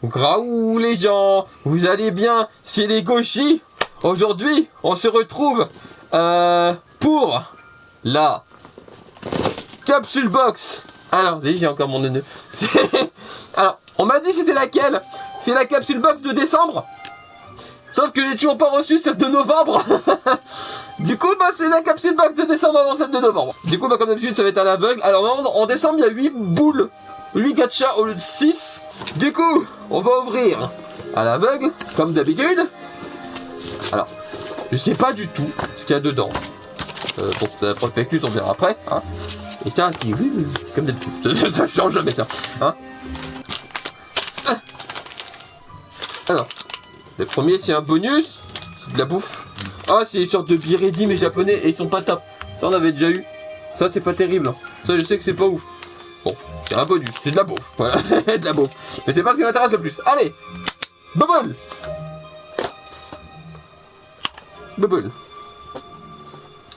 Graou les gens, vous allez bien? C'est les Gauchis. Aujourd'hui, on se retrouve pour la capsule box. Alors, j'ai encore mon nœud. Alors, on m'a dit c'était laquelle? C'est la capsule box de décembre. Sauf que j'ai toujours pas reçu celle de novembre. Du coup, bah, c'est la capsule box de décembre avant celle de novembre. Du coup, bah, comme d'habitude, ça va être à l'aveugle. Alors, en décembre, il y a 8 boules. 8 gachas au lieu de 6. Du coup, on va ouvrir à l'aveugle, comme d'habitude. Alors, je sais pas du tout ce qu'il y a dedans. Pour la prospectus, on verra après. Hein. Et tiens, oui, comme d'habitude. Ça change jamais ça. Hein. Alors, le premier, c'est un bonus. C'est de la bouffe. Ah, c'est une sorte de birédi mais japonais et ils sont pas top. Ça, on avait déjà eu. Ça, c'est pas terrible. Ça, je sais que c'est pas ouf. Bon, c'est un bonus, c'est de la bouffe. Voilà, de la bouffe. Mais c'est pas ce qui m'intéresse le plus. Allez, Bubble. Bubble.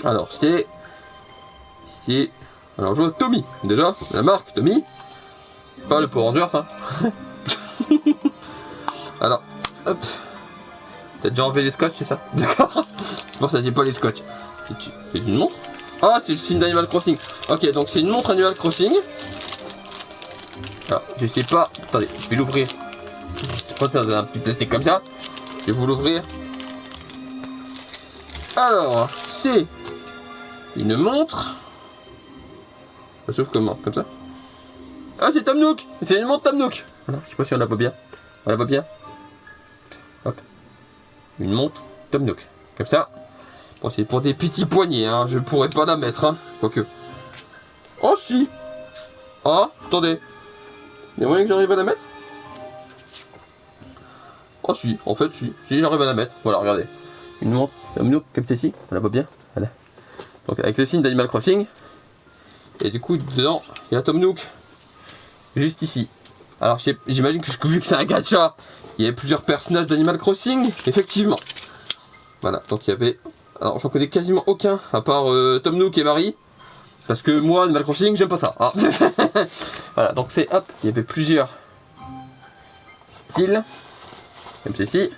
Alors, c'est... Alors, je vois Tommy. Déjà, la marque Tommy. Pas le Power Rangers, hein. Alors, hop. T'as déjà enlevé les scotch, c'est ça? D'accord. Bon, ça dit pas les scotch. C'est une montre? Ah, c'est le signe d'Animal Crossing. Ok, donc c'est une montre Animal Crossing. Alors, je sais pas. Attendez, je vais l'ouvrir. Je pense que c'est un petit plastique comme ça. Je vais vous l'ouvrir. Alors, c'est une montre. Ça s'ouvre comment? Comme ça? Ah, c'est Tom Nook. C'est une montre Tom Nook. Voilà, je sais pas si on la voit bien. On la voit bien. Hop. Une montre Tom Nook. Comme ça. Bon, c'est pour des petits poignets, hein. Je pourrais pas la mettre, hein. Quoique. Oh, si. Ah, attendez. Il y a moyen que j'arrive à la mettre? Oh, si. En fait, si. Si, j'arrive à la mettre. Voilà, regardez. Une montre Tom Nook, comme ceci. On la voit bien. Voilà. Donc, avec le signe d'Animal Crossing. Et du coup, dedans, il y a Tom Nook. Juste ici. Alors, j'imagine que vu que c'est un gacha, il y avait plusieurs personnages d'Animal Crossing. Effectivement. Voilà. Donc, il y avait... Alors, j'en connais quasiment aucun, à part Tom Nook et Marie. Parce que moi, Animal Crossing, j'aime pas ça. Hein. Voilà, donc c'est, hop, il y avait plusieurs styles. Comme ceci.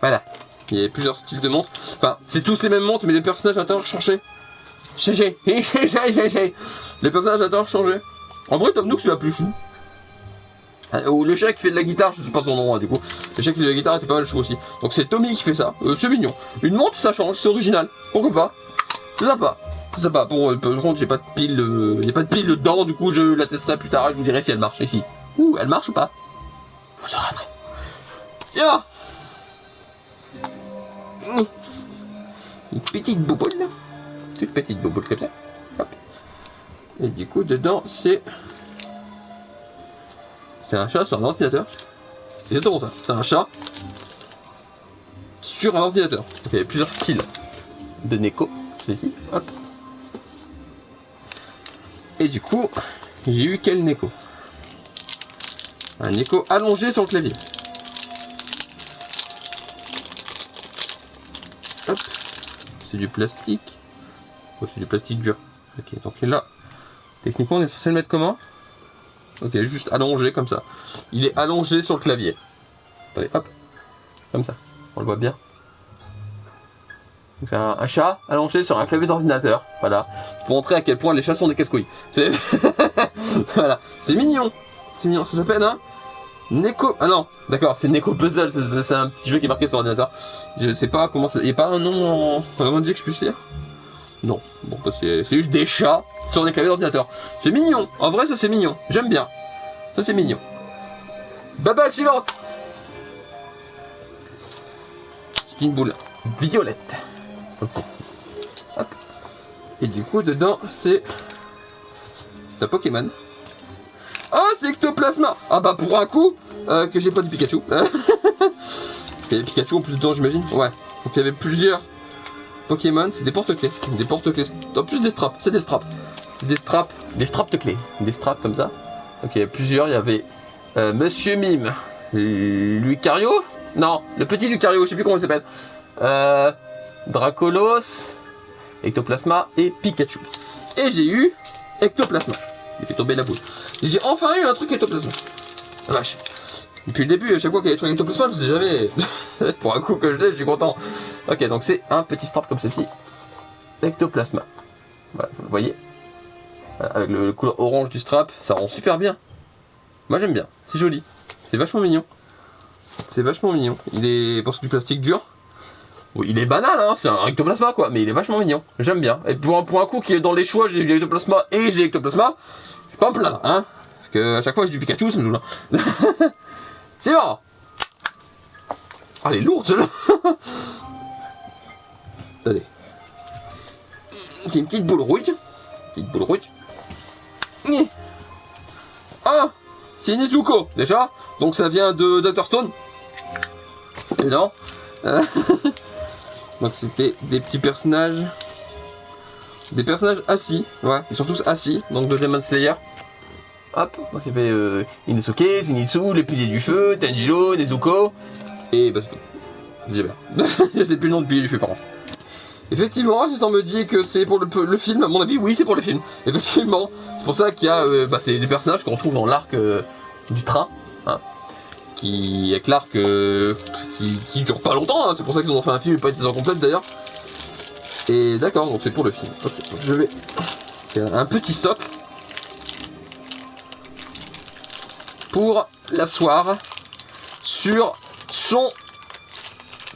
Voilà. Il y avait plusieurs styles de montres. Enfin, c'est tous les mêmes montres, mais les personnages à l'intérieur changé. Les personnages à l'intérieur changé. En vrai, Tom Nook, c'est la plus chou. Ou le chat qui fait de la guitare, je sais pas son nom, hein, du coup. Le chat qui fait de la guitare était pas mal chou aussi. Donc c'est Tommy qui fait ça. C'est mignon. Une montre, ça change, c'est original. Pourquoi pas? C'est sympa. C'est sympa. Bon, par contre, j'ai pas de pile, y a pas de pile dedans, du coup, je la testerai plus tard. Je vous dirai si elle marche ici. Ouh, elle marche ou pas? Vous saurez après. Tiens. Une petite bouboule, là. Toute petite bouboule comme ça. Hop. Et du coup, dedans, c'est un chat sur un ordinateur. C'est exactement ça. C'est un chat sur un ordinateur. Donc, il y avait plusieurs styles de Neko. Celui-ci. Hop. Et du coup, j'ai eu quel Neko? Un Neko allongé sur le clavier. Hop. C'est du plastique. Oh, c'est du plastique dur. Ok, donc là, techniquement, on est censé le mettre comment? Ok, juste allongé comme ça. Il est allongé sur le clavier. Allez, hop. Comme ça. On le voit bien. Donc, c'est un chat allongé sur un clavier d'ordinateur. Voilà. Pour montrer à quel point les chats sont des casse-couilles. Voilà. C'est mignon. C'est mignon. Ça s'appelle un Neko. Ah non, d'accord, c'est Neko Puzzle. C'est un petit jeu qui est marqué sur l'ordinateur. Je sais pas comment ça. Il n'y a pas un nom en vraiment que je puisse lire? Non. Bon, c'est juste des chats sur des claviers d'ordinateur. C'est mignon. En vrai, ça c'est mignon. J'aime bien. Ça c'est mignon. Baba suivante. C'est une boule violette. Okay. Hop. Et du coup, dedans, c'est un Pokémon. Oh, c'est Ectoplasma. Ah bah pour un coup, que j'ai pas de Pikachu. Il y avait Pikachu en plus dedans, j'imagine. Ouais. Donc il y avait plusieurs Pokémon. C'est des porte-clés. Des porte-clés. En plus des straps. C'est des straps. C'est des straps. Des straps de clés. Des straps comme ça. Donc il y avait plusieurs. Il y avait Monsieur Mime. Lucario. Non, le petit Lucario. Je sais plus comment il s'appelle. Dracolos. Ectoplasma et Pikachu. Et j'ai eu Ectoplasma. J'ai fait tomber la boule. J'ai enfin eu un truc Ectoplasma. Ah vache. Depuis le début, à chaque fois qu'il y a des trucs ectoplasma, je sais jamais. Pour un coup que je l'ai, je suis content. Ok, donc c'est un petit strap comme ceci. Ectoplasma. Voilà, vous le voyez. Voilà, avec le couleur orange du strap, ça rend super bien. Moi j'aime bien, c'est joli. C'est vachement mignon. C'est vachement mignon. Il est pour du plastique dur. Oui, il est banal, hein, c'est un ectoplasma quoi, mais il est vachement mignon. J'aime bien. Et pour un coup qui est dans les choix, j'ai l'ectoplasma et j'ai l'ectoplasma. Je suis pas en plein, hein. Parce que à chaque fois j'ai du Pikachu, ça me joue là. C'est marrant. Ah, elle est lourde celle-là. Allez. C'est une petite boule rouge. Petite boule rouge. Ah, c'est Nezuko déjà. Donc ça vient de Dr Stone. Évidemment. Donc c'était des petits personnages. Des personnages assis. Ouais, ils sont tous assis. Donc de Demon Slayer. Hop. Donc il y avait Inosuke, Zenitsu, les piliers du feu, Tanjiro, Nezuko. Et bah c'est tout. J'ai bien. Je sais plus le nom de pilier du feu par contre. Effectivement, si on me dit que c'est pour le film, à mon avis, oui, c'est pour le film. Effectivement, c'est pour ça qu'il y a c'est des personnages qu'on retrouve dans l'arc du train, hein, qui avec l'arc qui dure pas longtemps. Hein, c'est pour ça qu'ils en ont fait un film et pas une saison complète d'ailleurs. Et d'accord, donc c'est pour le film. Okay, donc je vais un petit socle pour l'asseoir sur son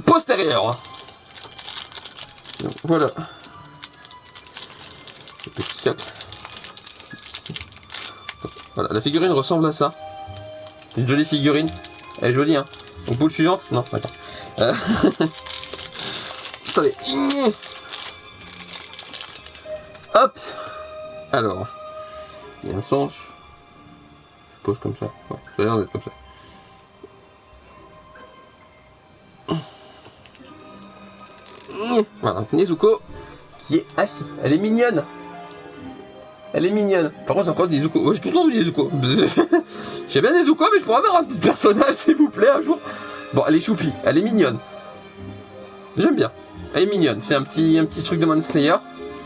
postérieur. Donc, voilà. Le petit socle. Voilà, la figurine ressemble à ça. C'est une jolie figurine. Elle est jolie, hein. Donc, boule suivante. Non, d'accord. Attendez. Hop. Alors. Il y a un sens. Je pose comme ça. Ouais, ça a l'air d'être comme ça. Voilà, donc Nezuko qui est assise. Elle est mignonne. Elle est mignonne. Par contre, c'est encore Nezuko. Ouais, j'ai tout le temps vu Nezuko. J'aime bien Nezuko, mais je pourrais avoir un petit personnage, s'il vous plaît, un jour. Bon, elle est choupie. Elle est mignonne. J'aime bien. Elle est mignonne. C'est un petit truc de Demon Slayer.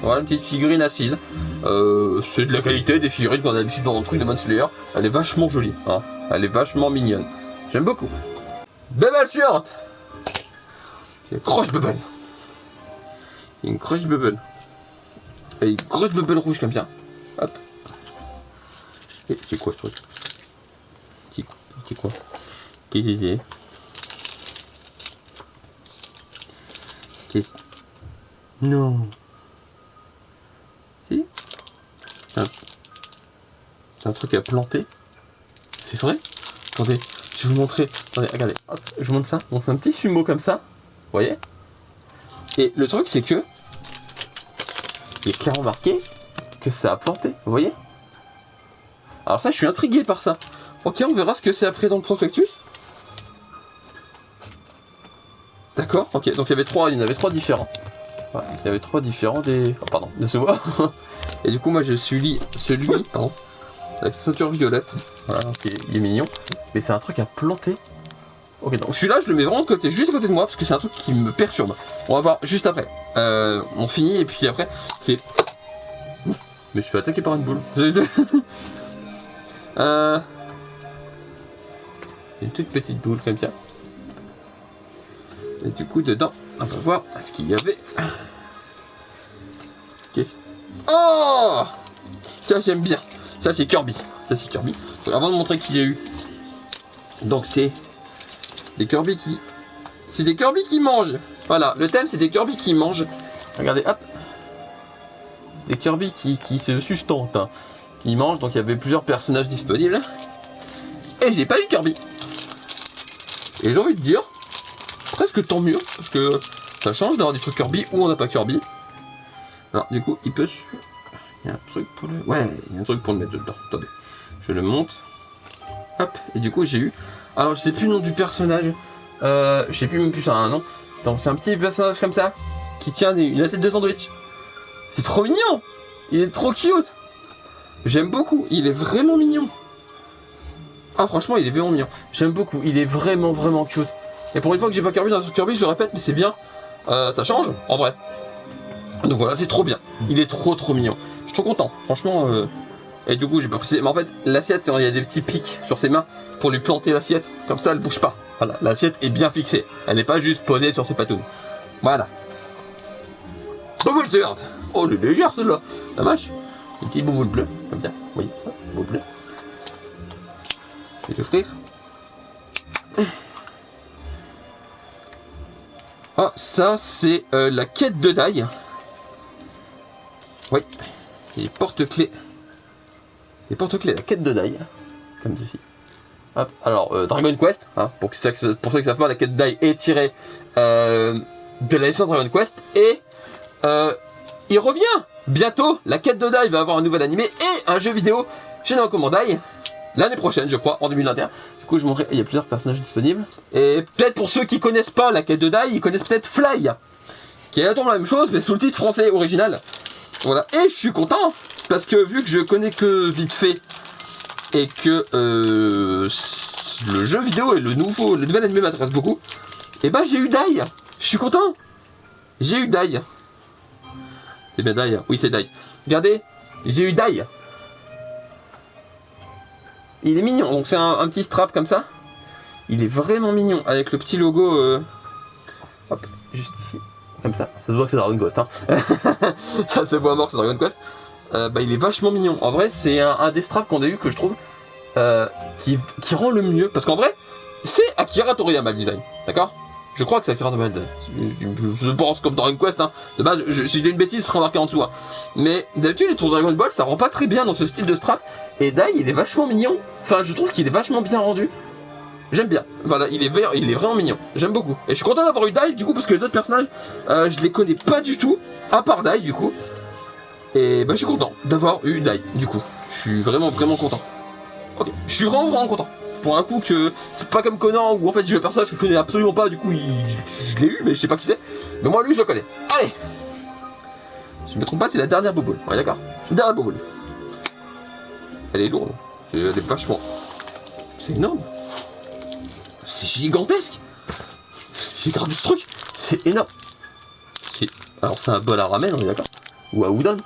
Voilà, une petite figurine assise. C'est de la qualité des figurines qu'on a d'habitude dans le truc de Demon Slayer. Elle est vachement jolie. Hein. Elle est vachement mignonne. J'aime beaucoup. Bubble suivante. Croche Bubble. Il y a une grosse bubble. Et une grosse bubble rouge comme ça. Hop. Et c'est quoi ce truc? C'est quoi? Qu'est-ce? Non. Si? C'est un truc à planter. C'est vrai? Attendez, je vais vous montrer. Attendez, regardez. Hop, je vous montre ça. Donc c'est un petit fumeau comme ça. Vous voyez? Et le truc c'est que il est clairement marqué que ça a planté, vous voyez? Alors ça je suis intrigué par ça. Ok, on verra ce que c'est après dans le prospectus. D'accord, ok, donc il y en avait trois différents. Voilà, il y avait trois différents des... Oh pardon, de se voir. Et du coup moi je suis celui, pardon, avec sa ceinture violette. Voilà, donc il est mignon. Mais c'est un truc à planter. Ok, donc celui-là, je le mets vraiment de côté, juste à côté de moi, parce que c'est un truc qui me perturbe. On va voir juste après. On finit, et puis après, c'est... Mais je suis attaqué par une boule. Une toute petite boule, comme ça. Et du coup, dedans, on va voir ce qu'il y avait. Qu'est-ce... Oh! Ça, j'aime bien. Ça, c'est Kirby. Ça, c'est Kirby. Donc, avant de montrer qu'il y a eu... Donc, c'est... Des Kirby qui... C'est des Kirby qui mangent. Voilà, le thème c'est des Kirby qui mangent. Regardez, hop. C'est des Kirby qui se sustentent. Hein. Qui mangent, donc il y avait plusieurs personnages disponibles. Et j'ai pas eu Kirby. Et j'ai envie de dire, presque tant mieux. Parce que ça change d'avoir des trucs Kirby où on n'a pas Kirby. Alors du coup, il peut... Il y a un truc pour le... Ouais, il y a un truc pour le mettre dedans. Attendez, je le monte. Hop, et du coup j'ai eu... Alors je sais plus le nom du personnage. Je sais plus même plus un nom. Donc c'est un petit personnage comme ça qui tient une assiette de sandwich. C'est trop mignon. Il est trop cute. J'aime beaucoup. Il est vraiment mignon. Ah franchement il est vraiment mignon. J'aime beaucoup. Il est vraiment vraiment cute. Et pour une fois que j'ai pas Kirby dans un truc Kirby, je le répète, mais c'est bien. Ça change en vrai. Donc voilà, c'est trop bien. Il est trop mignon. Je suis trop content. Franchement, Et du coup, j'ai pas précisé. Mais en fait, l'assiette, il y a des petits pics sur ses mains pour lui planter l'assiette. Comme ça, elle bouge pas. Voilà, l'assiette est bien fixée. Elle n'est pas juste posée sur ses patounes. Voilà. Bouboule verte. Oh, elle est légère celle-là. La vache. Une petite bouboule bleue, comme ça. Oui, bouboule bleue. Je vais t'offrir. Ah, ça, c'est la quête de Dai. Oui. Et porte-clés. C'est porte-clés, la quête de Dai. Comme ceci. Hop. Alors, Dragon Quest, hein, pour ceux qui ne savent pas, la quête de Dai est tirée de la licence Dragon Quest. Et il revient bientôt. La quête de Dai va avoir un nouvel animé et un jeu vidéo chez Naoko Dai l'année prochaine, je crois, en 2021. Du coup, je montrerai, il y a plusieurs personnages disponibles. Et peut-être pour ceux qui connaissent pas la quête de Dai, ils connaissent peut-être Fly, qui est exactement la même chose, mais sous le titre français original. Voilà. Et je suis content parce que vu que je connais que vite fait et que le jeu vidéo et le nouvel anime m'intéresse beaucoup, et ben j'ai eu Dai. Je suis content. J'ai eu Dai. C'est bien Dai. Oui, c'est Dai. Regardez, j'ai eu Dai. Il est mignon. Donc c'est un petit strap comme ça. Il est vraiment mignon avec le petit logo. Hop, juste ici. Comme ça. Ça se voit que c'est Dragon Quest. Hein. Ça se voit mort que c'est Dragon Quest. Bah, il est vachement mignon. En vrai, c'est un des straps qu'on a eu que je trouve qui rend le mieux. Parce qu'en vrai, c'est Akira Toriyama le design. D'accord ? Je crois que c'est Akira Toriyama. Je pense comme Dragon Quest. Hein. De base, si je dis une bêtise, ce sera marqué en dessous. Hein. Mais d'habitude, les tours Dragon Ball, ça rend pas très bien dans ce style de strap. Et Dai, il est vachement mignon. Enfin, je trouve qu'il est vachement bien rendu. J'aime bien. Voilà, il est vraiment mignon. J'aime beaucoup. Et je suis content d'avoir eu Dai, du coup, parce que les autres personnages, je les connais pas du tout. À part Dai, du coup. Et bah, je suis content d'avoir eu Dai, du coup. Je suis vraiment content. Ok, je suis vraiment content. Pour un coup que c'est pas comme Conan où en fait j'ai le personnage que je connais absolument pas, du coup je l'ai eu mais je sais pas qui c'est. Mais moi lui je le connais. Allez, si je me trompe pas, c'est la dernière boboule. Ouais, d'accord. Dernière boboule. Elle est lourde. Elle est vachement. C'est énorme. C'est gigantesque. J'ai gardé ce truc. C'est énorme. Alors c'est un bol à ramen, on est d'accord. Ou à udon.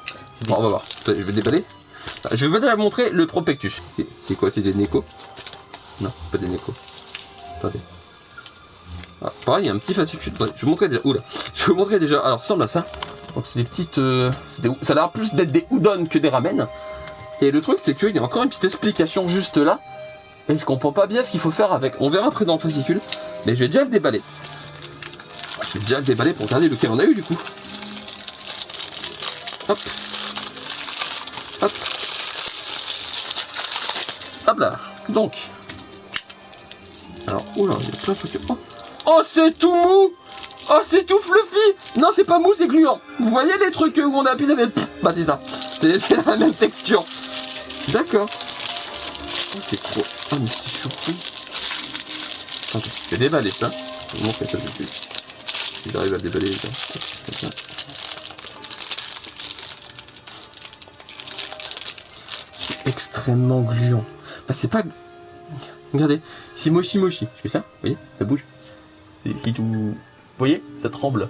Bon, on va voir. Je vais déballer. Je vais vous montrer le Propectus. C'est quoi? C'est des Neko? Non, pas des Neko. Attendez. Ah, pareil, il y a un petit fascicule. Je vais vous montrer déjà. Oula. Je vais vous montrer déjà. Alors, ça ressemble à ça. Donc, c'est des petites. Ça a l'air plus d'être des udon que des ramen. Et le truc, c'est qu'il y a encore une petite explication juste là. Et je comprends pas bien ce qu'il faut faire avec. On verra après dans le fascicule. Mais je vais déjà le déballer. Je vais déjà le déballer pour regarder lequel on a eu du coup. Hop. Hop. Hop là. Donc. Alors, oula, il y a plein de trucs. Oh, c'est tout mou! Oh, c'est tout fluffy! Non, c'est pas mou, c'est gluant. Vous voyez les trucs où on appuie avec. Bah, c'est ça. C'est la même texture. D'accord. Oh, c'est trop. Oh, mais c'est choupi. Attends, je vais déballer ça. Je vais vous montrer ça tout de suite. Si j'arrive à le déballer, ça. Comme ça. C'est extrêmement gluant. Bah, c'est pas. Regardez, c'est mochi mochi. Je fais ça, vous voyez, ça bouge. C'est tout. Vous voyez, ça tremble.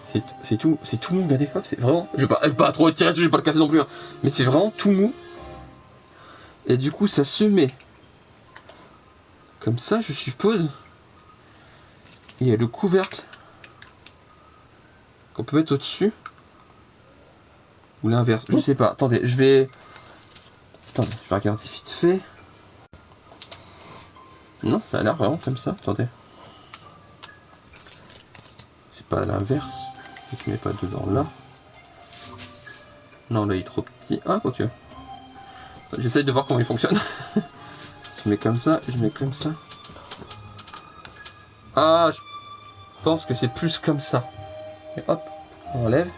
C'est tout mou, regardez, hop, c'est vraiment. Je vais pas trop tirer dessus, je vais pas le casser non plus. Hein. Mais c'est vraiment tout mou. Et du coup, ça se met comme ça, je suppose. Il y a le couvercle qu'on peut mettre au-dessus. Ou l'inverse, je sais pas. Attendez, je vais regarder vite fait. Non, ça a l'air vraiment comme ça. Attendez. C'est pas à l'inverse. Je mets pas dedans là. Non, là il est trop petit. Ah, quoique. J'essaye de voir comment il fonctionne. Je mets comme ça, je mets comme ça. Ah, je pense que c'est plus comme ça. Et hop, on enlève.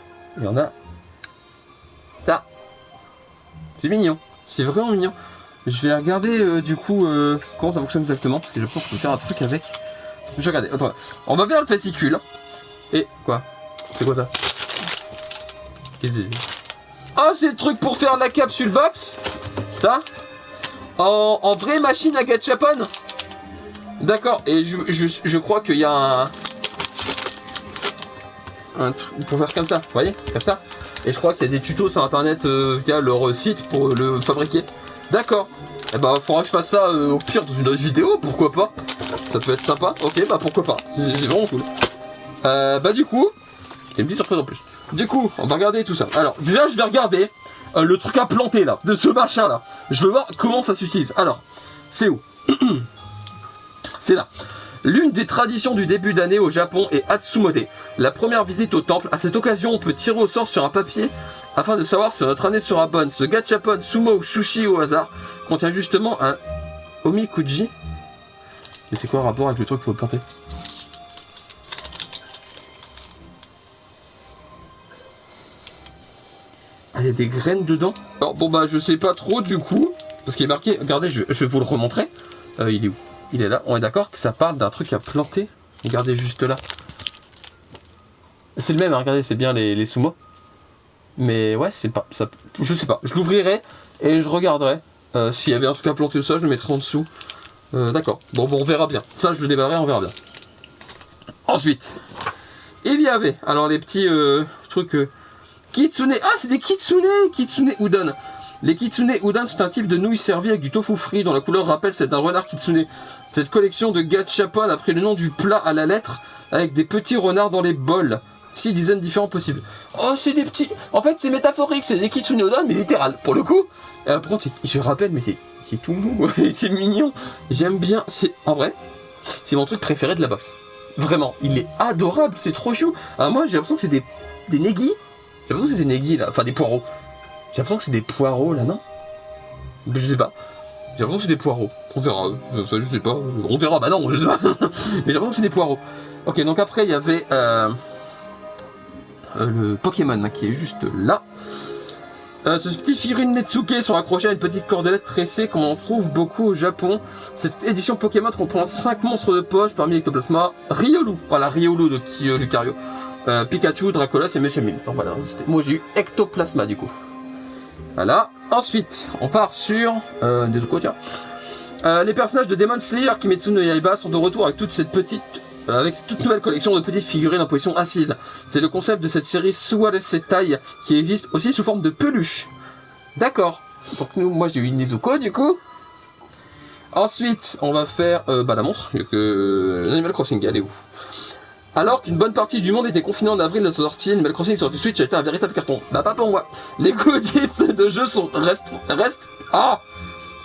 Et on a ça. C'est mignon. C'est vraiment mignon. Je vais regarder du coup comment ça fonctionne exactement. Parce que je pense qu'on peut faire un truc avec. Je vais regarder. Attends, on va vers le fascicule. Et quoi? C'est quoi ça? Qu'est-ce que c'est? Ah, c'est le truc pour faire la capsule box. Ça en vraie machine à gachapon. D'accord. Et je crois qu'il y a un truc pour faire comme ça. Vous voyez? Comme ça. Et je crois qu'il y a des tutos sur internet via leur site pour le fabriquer. D'accord. Et bah faudra que je fasse ça au pire dans une autre vidéo, pourquoi pas. Ça peut être sympa. Ok, bah pourquoi pas. C'est vraiment cool. Bah du coup, il y a une petite surprise en plus. Du coup, on va regarder tout ça. Alors déjà je vais regarder le truc à planter là, de ce machin là. Je veux voir comment ça s'utilise. Alors, c'est où? C'est là. L'une des traditions du début d'année au Japon est Hatsumode, la première visite au temple. À cette occasion, on peut tirer au sort sur un papier afin de savoir si notre année sera bonne. Ce gachapon, sumo ou sushi au hasard contient justement un omikuji. Mais c'est quoi le rapport avec le truc qu'il faut planter? Ah, il y a des graines dedans. Alors bon bah je sais pas trop du coup, parce qu'il est marqué, regardez, je vais vous le remontrer. Il est où? Il est là, on est d'accord que ça parle d'un truc à planter. Regardez juste là. C'est le même, hein, regardez, c'est bien les sumo. Mais ouais, c'est pas ça. Je sais pas, je l'ouvrirai et je regarderai. S'il y avait un truc à planter, ça je le mettrai en dessous. D'accord, bon, on verra bien. Ça je le débarrerai, on verra bien. Ensuite, il y avait, alors les petits trucs kitsune. Ah, c'est des kitsune udon. Les kitsune udon sont un type de nouilles servies avec du tofu frit dont la couleur rappelle celle d'un renard kitsune. Cette collection de gachapon a pris le nom du plat à la lettre avec des petits renards dans les bols. 6 dizaines différents possibles. Oh, c'est des petits... En fait, c'est métaphorique, c'est des kitsune udon, mais littéral, pour le coup. Par contre, je rappelle, mais c'est tout mou, c'est mignon. J'aime bien, en vrai, c'est mon truc préféré de la box. Vraiment, il est adorable, c'est trop chou. Alors moi, j'ai l'impression que c'est des négis. J'ai l'impression que c'est des négis, là, enfin des poireaux. J'ai l'impression que c'est des poireaux, là, non? Je sais pas. J'ai l'impression que c'est des poireaux. On verra. Ça, je sais pas. On verra, bah non, je sais pas. Mais j'ai l'impression que c'est des poireaux. Ok, donc après, il y avait le Pokémon hein, qui est juste là. Ce petit figurine Netsuke sont accrochés à une petite cordelette tressée comme on en trouve beaucoup au Japon. Cette édition Pokémon comprend 5 monstres de poche parmi Ectoplasma, Riolu, voilà Riolu de petit Lucario, Pikachu, Dracolas et Meshamil. Donc voilà, moi j'ai eu Ectoplasma du coup. Voilà. Ensuite, on part sur Nezuko, tiens. Les personnages de Demon Slayer Kimetsu no Yaiba sont de retour avec toute nouvelle collection de petites figurines en position assise. C'est le concept de cette série Suware Setai qui existe aussi sous forme de peluche. D'accord. Donc moi j'ai eu une Nezuko du coup. Ensuite, on va faire la montre. Animal Crossing, elle est où? Alors qu'une bonne partie du monde était confinée en avril de sa sortie, Animal Crossing sur du Switch a été un véritable carton. Bah pas pour moi. Les goodies de jeu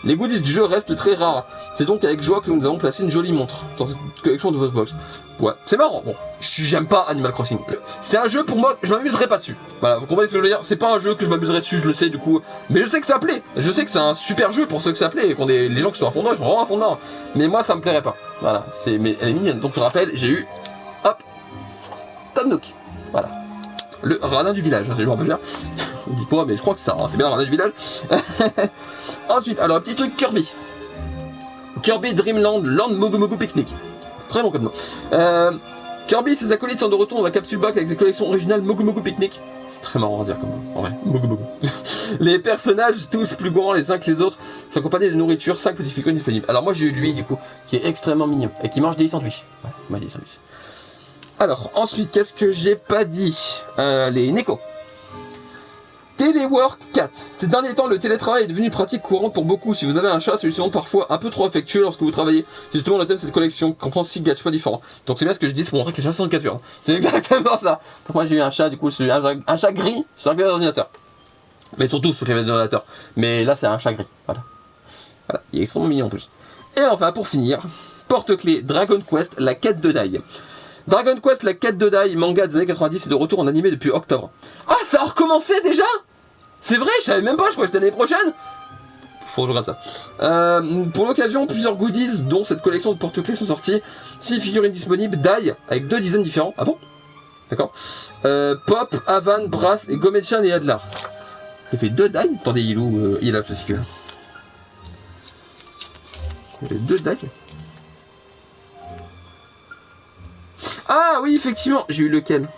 les goodies du jeu restent très rares. C'est donc avec joie que nous avons placé une jolie montre dans cette collection de votre box. Ouais, c'est marrant. Bon, j'aime pas Animal Crossing. C'est un jeu pour moi, je m'amuserai pas dessus. Voilà, vous comprenez ce que je veux dire? C'est pas un jeu que je m'amuserai dessus, je le sais du coup. Mais je sais que ça plaît. Je sais que c'est un super jeu pour ceux que ça plaît et qu'on les gens qui sont à fond dedans, ils sont vraiment à fond dedans. Mais moi, ça me plairait pas. Voilà, mais elle est mignonne. Donc je rappelle, j'ai eu, hop, Tom Nook. Voilà. Le radin du village, je me dire. Dis-moi, mais je crois que c'est ça, hein, c'est bien le radin du village. Ensuite, alors un petit truc Kirby. Kirby Dreamland Land Mogu Mogu Picnic. C'est très long comme nom. Kirby et ses acolytes sont de retour dans la capsule box avec des collections originales Mogu Mogu Picnic. C'est très marrant à dire comme nom, en vrai. Mogu Mogu. Les personnages, tous plus grands les uns que les autres, sont accompagnés de nourriture, 5 petites figurines disponibles. Alors moi j'ai eu lui du coup, qui est extrêmement mignon et qui mange des sandwichs. Ouais, il mange des sandwichs. Alors, ensuite, qu'est-ce que j'ai pas dit? Les Neko. Telework 4. Ces derniers temps, le télétravail est devenu une pratique courante pour beaucoup. Si vous avez un chat, celui-ci est parfois un peu trop affectueux lorsque vous travaillez. C'est justement le thème de cette collection, qui comprend 6 gadgets différents. Donc c'est bien ce que je dis, c'est pour montrer que les chats sont 4 heures. C'est exactement ça. Donc moi j'ai eu un chat, du coup, c'est un chat gris sur un clavier d'ordinateur. Mais surtout sur le clavier d'ordinateur. Mais là, c'est un chat gris. Voilà. Voilà. Il est extrêmement mignon en plus. Et enfin, pour finir, porte-clés Dragon Quest, la quête de Dai. Dragon Quest, la quête de Dai, manga des années 90 est de retour en animé depuis octobre. Ah, ça a recommencé déjà? C'est vrai, je savais même pas, je crois que c'était l'année prochaine. Faut que je regarde ça. Pour l'occasion, plusieurs goodies, dont cette collection de porte-clés, sont sortis. 6 figurines disponibles, Dai, avec 2 dizaines différents. Ah bon? D'accord. Pop, Avan, Brass, et Gomechan et Adlar. Il fait 2 Dai? Attendez, il est où? Il a le fascicule. Il fait 2 Dai? Ah oui, effectivement, j'ai eu lequel?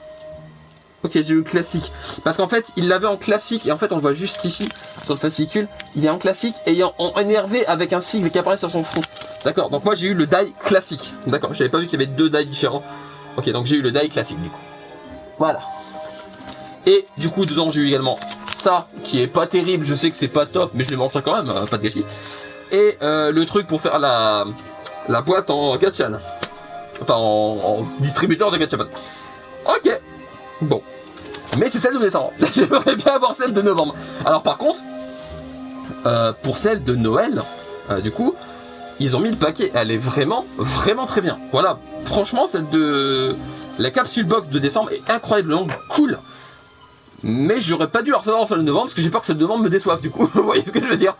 Ok, j'ai eu le classique. Parce qu'en fait, il l'avait en classique, et en fait, on le voit juste ici, sur le fascicule. Il est en classique, et en énervé avec un sigle qui apparaît sur son front. D'accord, donc moi j'ai eu le die classique. D'accord, j'avais pas vu qu'il y avait 2 die différents. Ok, donc j'ai eu le die classique du coup. Voilà. Et du coup dedans j'ai eu également ça qui est pas terrible, je sais que c'est pas top mais je le mangerai quand même, pas de gâchis. Et le truc pour faire la boîte en gachan, enfin en distributeur de gachapon. Ok, bon, mais c'est celle de décembre. J'aimerais bien avoir celle de novembre. Alors par contre, pour celle de Noël, du coup, ils ont mis le paquet. Elle est vraiment, vraiment très bien. Voilà, franchement, celle de la capsule box de décembre est incroyablement cool. Mais j'aurais pas dû la recevoir en celle de novembre parce que j'ai peur que celle de novembre me déçoive du coup. Vous voyez ce que je veux dire.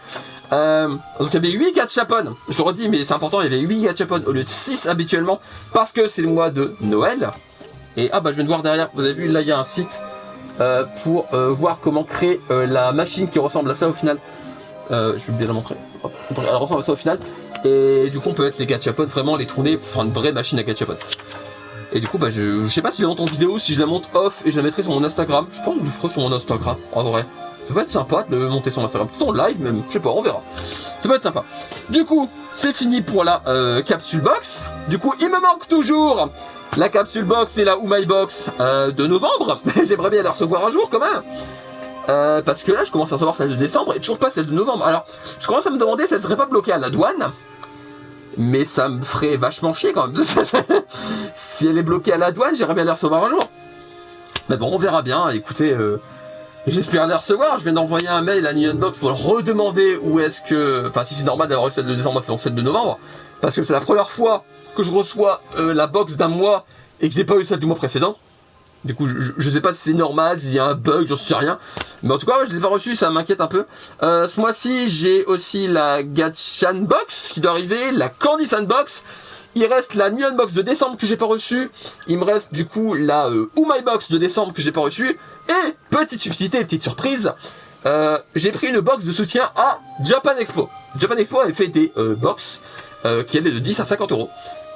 Donc il y avait 8 gachapon. Je le redis, mais c'est important, il y avait 8 gachapon au lieu de 6 habituellement. Parce que c'est le mois de Noël. Et ah bah je viens de voir derrière, vous avez vu là il y a un site pour voir comment créer la machine qui ressemble à ça au final. Je vais bien la montrer. Hop. Elle ressemble à ça au final. Et du coup on peut mettre les gachapon, vraiment les tourner pour faire une vraie machine à gachapon. Et du coup bah je sais pas si je la monte en vidéo, si je la monte off et je la mettrai sur mon Instagram. Je pense que je ferai sur mon Instagram en vrai. Ça peut être sympa de le monter sur mon Instagram, tout en live même, je sais pas, on verra. Ça peut être sympa. Du coup c'est fini pour la capsule box. Du coup il me manque toujours la capsule box et la My Box de novembre. J'aimerais bien la recevoir un jour quand même. Parce que là je commence à recevoir celle de décembre et toujours pas celle de novembre. Alors je commence à me demander si elle serait pas bloquée à la douane. Mais ça me ferait vachement chier quand même. Si elle est bloquée à la douane, j'aimerais bien la recevoir un jour. Mais bon, on verra bien. Écoutez, j'espère la recevoir. Je viens d'envoyer un mail à New Unbox pour leur redemander où est-ce que... Enfin, si c'est normal d'avoir eu celle de décembre plutôt que celle de novembre. Parce que c'est la première fois que je reçois la box d'un mois et que j'ai pas eu celle du mois précédent. Du coup, je sais pas si c'est normal, s'il y a un bug, j'en sais rien. Mais en tout cas, ouais, je l'ai pas reçu, ça m'inquiète un peu. Ce mois-ci, j'ai aussi la Gachan Box qui doit arriver, la Candy Sandbox. Il reste la Neon Box de décembre que j'ai pas reçue. Il me reste du coup la My Box de décembre que j'ai pas reçue. Et petite subtilité, petite surprise, j'ai pris une box de soutien à Japan Expo. Japan Expo avait fait des box qui allaient de 10 à 50 euros.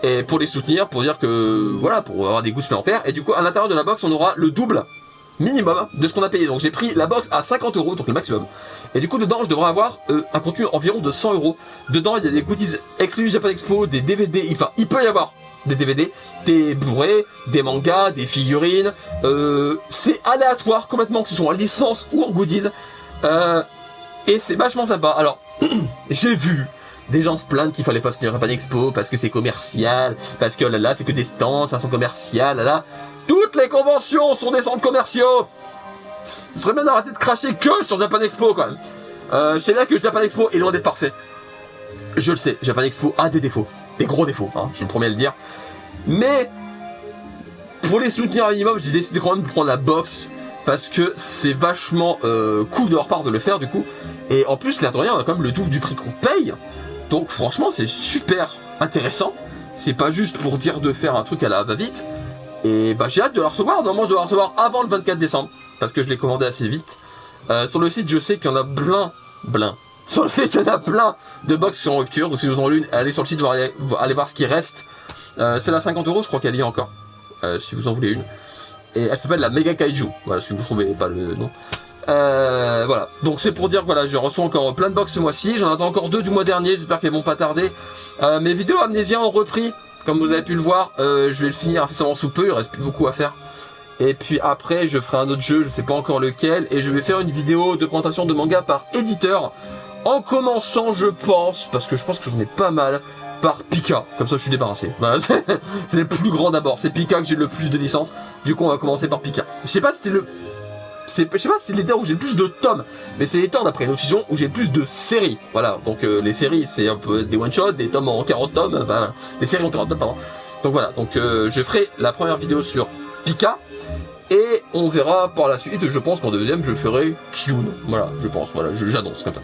Et pour les soutenir, pour dire que voilà, pour avoir des goûts supplémentaires. Et du coup, à l'intérieur de la box, on aura le double minimum de ce qu'on a payé. Donc j'ai pris la box à 50 euros, donc le maximum. Et du coup, dedans, je devrais avoir un contenu environ de 100 euros. Dedans, il y a des goodies exclusifs Japan Expo, des DVD. Enfin, il peut y avoir des DVD, des Blu-ray, des mangas, des figurines. C'est aléatoire complètement, que ce soit en licence ou en goodies. Et c'est vachement sympa. Alors, j'ai vu des gens se plaindre qu'il fallait pas se tenir à Japan Expo parce que c'est commercial, parce que là c'est que des stands, ça sont commercial, là. Toutes les conventions sont des centres commerciaux. Ce serait bien d'arrêter de cracher que sur Japan Expo quand même. Je sais bien que Japan Expo est loin d'être parfait. Je le sais, Japan Expo a des défauts, des gros défauts, hein, je suis le premier à le dire. Mais pour les soutenir un minimum, j'ai décidé quand même de prendre la box parce que c'est vachement cool de leur part de le faire du coup. Et en plus, l'air de rien, on a quand même le double du prix qu'on paye. Donc franchement c'est super intéressant. C'est pas juste pour dire de faire un truc à la va-vite. Et bah j'ai hâte de la recevoir. Normalement je dois la recevoir avant le 24 décembre. Parce que je l'ai commandé assez vite. Sur le site je sais qu'il y en a plein. Sur le site il y en a plein de box qui sont en rupture. Donc si vous en voulez une, allez sur le site, allez voir ce qui reste. C'est la 50 euros, je crois qu'elle y est encore. Si vous en voulez une. Et elle s'appelle la Mega Kaiju. Voilà, si vous ne trouvez pas le nom. Voilà, donc c'est pour dire que voilà, je reçois encore plein de box ce mois-ci, j'en attends encore 2 du mois dernier, j'espère qu'elles vont pas tarder. Mes vidéos Amnésia ont repris, comme vous avez pu le voir, je vais le finir incessamment sous peu, il reste plus beaucoup à faire. Et puis après je ferai un autre jeu, je sais pas encore lequel, et je vais faire une vidéo de présentation de manga par éditeur, en commençant je pense, parce que je pense que j'en ai pas mal, par Pika, comme ça je suis débarrassé. Voilà, c'est le plus grand d'abord, c'est Pika que j'ai le plus de licences, du coup on va commencer par Pika. Je sais pas si c'est le... je sais pas si c'est l'éditeur où j'ai le plus de tomes, mais c'est l'éditeur d'après une option où j'ai le plus de séries. Voilà, donc les séries c'est un peu des one-shots, des tomes en 40 tomes, enfin, des séries en 40 tomes, pardon. Donc voilà, donc je ferai la première vidéo sur Pika, et on verra par la suite, je pense qu'en deuxième je ferai Kyun. Voilà, je pense, voilà, j'annonce comme ça.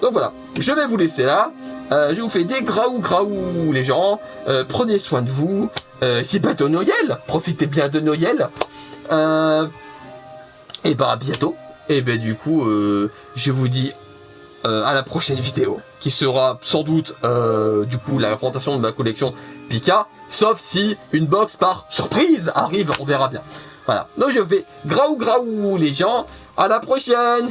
Donc voilà, je vais vous laisser là, je vous fais des graou les gens, prenez soin de vous, c'est bientôt Noël, profitez bien de Noël, et bah à bientôt. Et bah du coup je vous dis à la prochaine vidéo qui sera sans doute du coup la présentation de ma collection Pika, sauf si une box par surprise arrive, on verra bien. Voilà, donc je fais graou les gens, à la prochaine.